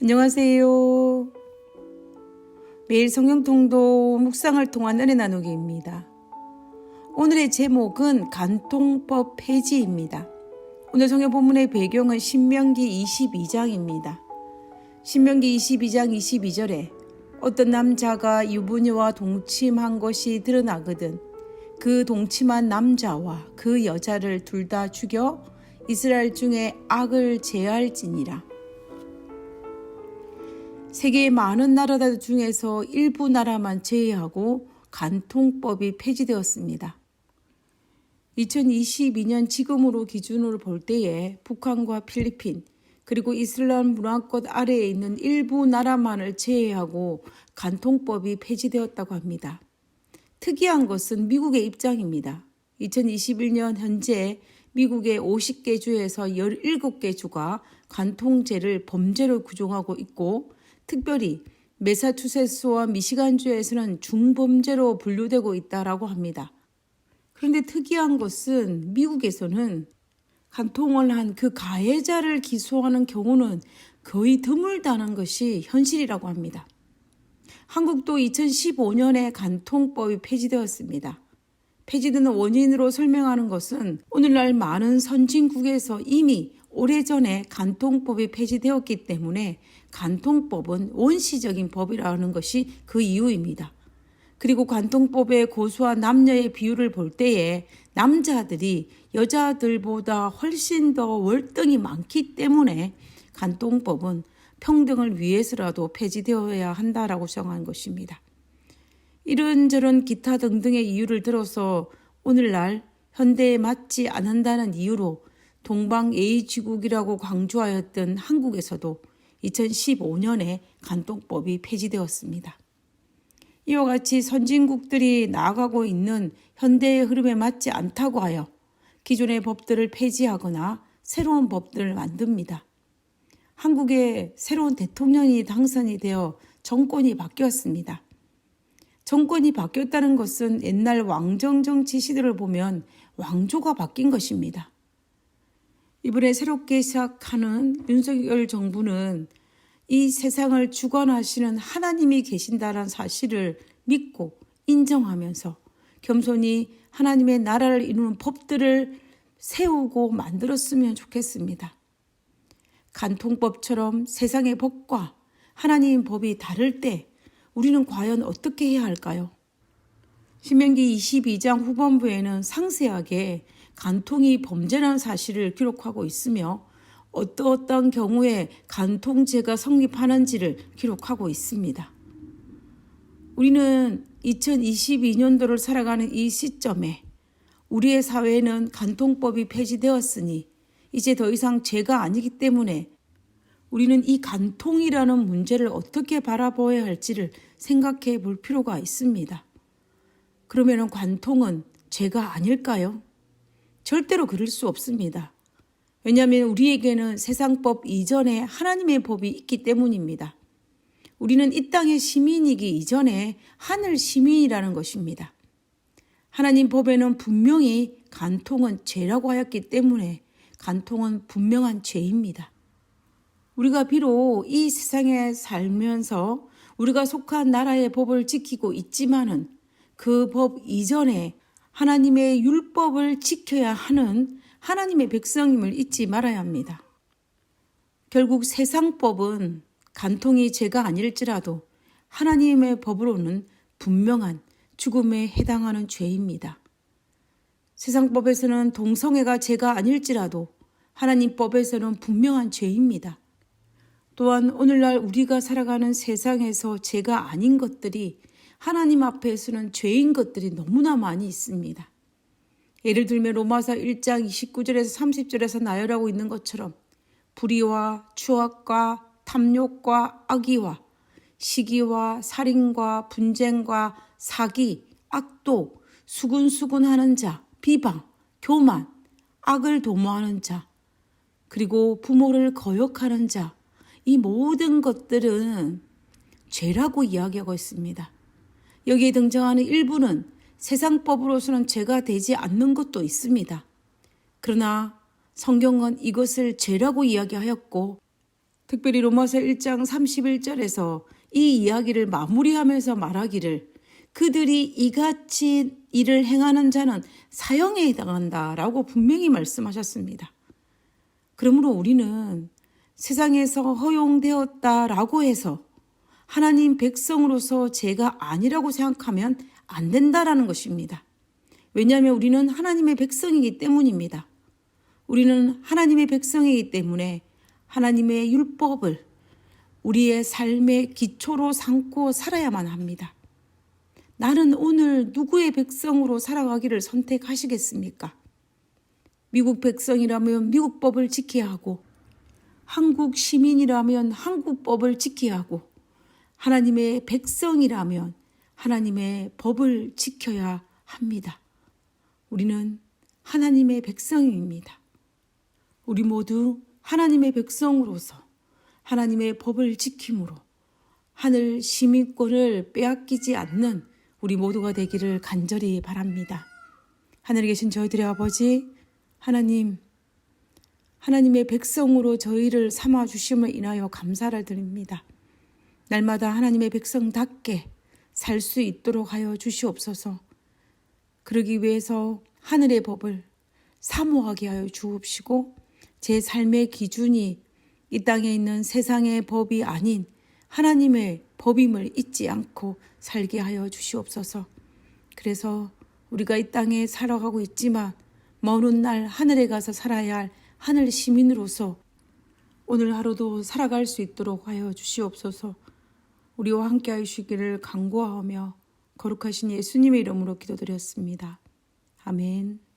안녕하세요. 매일 성경통독 묵상을 통한 은혜 나누기입니다. 오늘의 제목은 간통법 폐지입니다. 오늘 성경 본문의 배경은 신명기 22장입니다. 신명기 22장 22절에 어떤 남자가 유부녀와 동침한 것이 드러나거든 그 동침한 남자와 그 여자를 둘 다 죽여 이스라엘 중에 악을 제할지니라. 세계의 많은 나라들 중에서 일부 나라만 제외하고 간통법이 폐지되었습니다. 2022년 지금으로 기준으로 볼 때에 북한과 필리핀 그리고 이슬람 문화권 아래에 있는 일부 나라만을 제외하고 간통법이 폐지되었다고 합니다. 특이한 것은 미국의 입장입니다. 2021년 현재 미국의 50개 주에서 17개 주가 간통죄를 범죄로 규정하고 있고 특별히 매사추세츠와 미시간주에서는 중범죄로 분류되고 있다고 합니다. 그런데 특이한 것은 미국에서는 간통을 한 그 가해자를 기소하는 경우는 거의 드물다는 것이 현실이라고 합니다. 한국도 2015년에 간통법이 폐지되었습니다. 폐지되는 원인으로 설명하는 것은 오늘날 많은 선진국에서 이미 오래전에 간통법이 폐지되었기 때문에 간통법은 원시적인 법이라는 것이 그 이유입니다. 그리고 간통법의 고소한 남녀의 비율을 볼 때에 남자들이 여자들보다 훨씬 더 월등히 많기 때문에 간통법은 평등을 위해서라도 폐지되어야 한다라고 정한 것입니다. 이런저런 기타 등등의 이유를 들어서 오늘날 현대에 맞지 않는다는 이유로 동방예의지국이라고 강조하였던 한국에서도 2015년에 간통법이 폐지되었습니다. 이와 같이 선진국들이 나아가고 있는 현대의 흐름에 맞지 않다고 하여 기존의 법들을 폐지하거나 새로운 법들을 만듭니다. 한국에 새로운 대통령이 당선이 되어 정권이 바뀌었습니다. 정권이 바뀌었다는 것은 옛날 왕정정치 시대를 보면 왕조가 바뀐 것입니다. 이번에 새롭게 시작하는 윤석열 정부는 이 세상을 주관하시는 하나님이 계신다는 사실을 믿고 인정하면서 겸손히 하나님의 나라를 이루는 법들을 세우고 만들었으면 좋겠습니다. 간통법처럼 세상의 법과 하나님의 법이 다를 때 우리는 과연 어떻게 해야 할까요? 신명기 22장 후반부에는 상세하게 간통이 범죄라는 사실을 기록하고 있으며 어떠한 경우에 간통죄가 성립하는지를 기록하고 있습니다. 우리는 2022년도를 살아가는 이 시점에 우리의 사회는 간통법이 폐지되었으니 이제 더 이상 죄가 아니기 때문에 우리는 이 간통이라는 문제를 어떻게 바라보아야 할지를 생각해 볼 필요가 있습니다. 그러면 간통은 죄가 아닐까요? 절대로 그럴 수 없습니다. 왜냐하면 우리에게는 세상법 이전에 하나님의 법이 있기 때문입니다. 우리는 이 땅의 시민이기 이전에 하늘 시민이라는 것입니다. 하나님 법에는 분명히 간통은 죄라고 하였기 때문에 간통은 분명한 죄입니다. 우리가 비록 이 세상에 살면서 우리가 속한 나라의 법을 지키고 있지만은 그 법 이전에 하나님의 율법을 지켜야 하는 하나님의 백성임을 잊지 말아야 합니다. 결국 세상법은 간통이 죄가 아닐지라도 하나님의 법으로는 분명한 죽음에 해당하는 죄입니다. 세상법에서는 동성애가 죄가 아닐지라도 하나님 법에서는 분명한 죄입니다. 또한 오늘날 우리가 살아가는 세상에서 죄가 아닌 것들이 하나님 앞에서는 죄인 것들이 너무나 많이 있습니다. 예를 들면 로마서 1장 29절에서 30절에서 나열하고 있는 것처럼 불의와 추악과 탐욕과 악의와 시기와 살인과 분쟁과 사기, 악독, 수군수군하는 자, 비방, 교만, 악을 도모하는 자, 그리고 부모를 거역하는 자, 이 모든 것들은 죄라고 이야기하고 있습니다. 여기에 등장하는 일부는 세상법으로서는 죄가 되지 않는 것도 있습니다. 그러나 성경은 이것을 죄라고 이야기하였고 특별히 로마서 1장 31절에서 이 이야기를 마무리하면서 말하기를 그들이 이같이 일을 행하는 자는 사형에 해당한다라고 분명히 말씀하셨습니다. 그러므로 우리는 세상에서 허용되었다라고 해서 하나님 백성으로서 죄가 아니라고 생각하면 안 된다라는 것입니다. 왜냐하면 우리는 하나님의 백성이기 때문입니다. 우리는 하나님의 백성이기 때문에 하나님의 율법을 우리의 삶의 기초로 삼고 살아야만 합니다. 나는 오늘 누구의 백성으로 살아가기를 선택하시겠습니까? 미국 백성이라면 미국 법을 지켜야 하고 한국 시민이라면 한국 법을 지켜야 하고 하나님의 백성이라면 하나님의 법을 지켜야 합니다. 우리는 하나님의 백성입니다. 우리 모두 하나님의 백성으로서 하나님의 법을 지킴으로 하늘 시민권을 빼앗기지 않는 우리 모두가 되기를 간절히 바랍니다. 하늘에 계신 저희들의 아버지 하나님, 하나님의 백성으로 저희를 삼아주심을 인하여 감사를 드립니다. 날마다 하나님의 백성답게 살 수 있도록 하여 주시옵소서. 그러기 위해서 하늘의 법을 사모하게 하여 주옵시고 제 삶의 기준이 이 땅에 있는 세상의 법이 아닌 하나님의 법임을 잊지 않고 살게 하여 주시옵소서. 그래서 우리가 이 땅에 살아가고 있지만 먼 훗날 하늘에 가서 살아야 할 하늘 시민으로서 오늘 하루도 살아갈 수 있도록 하여 주시옵소서. 우리와 함께 하시기를 간구하며 거룩하신 예수님의 이름으로 기도드렸습니다. 아멘.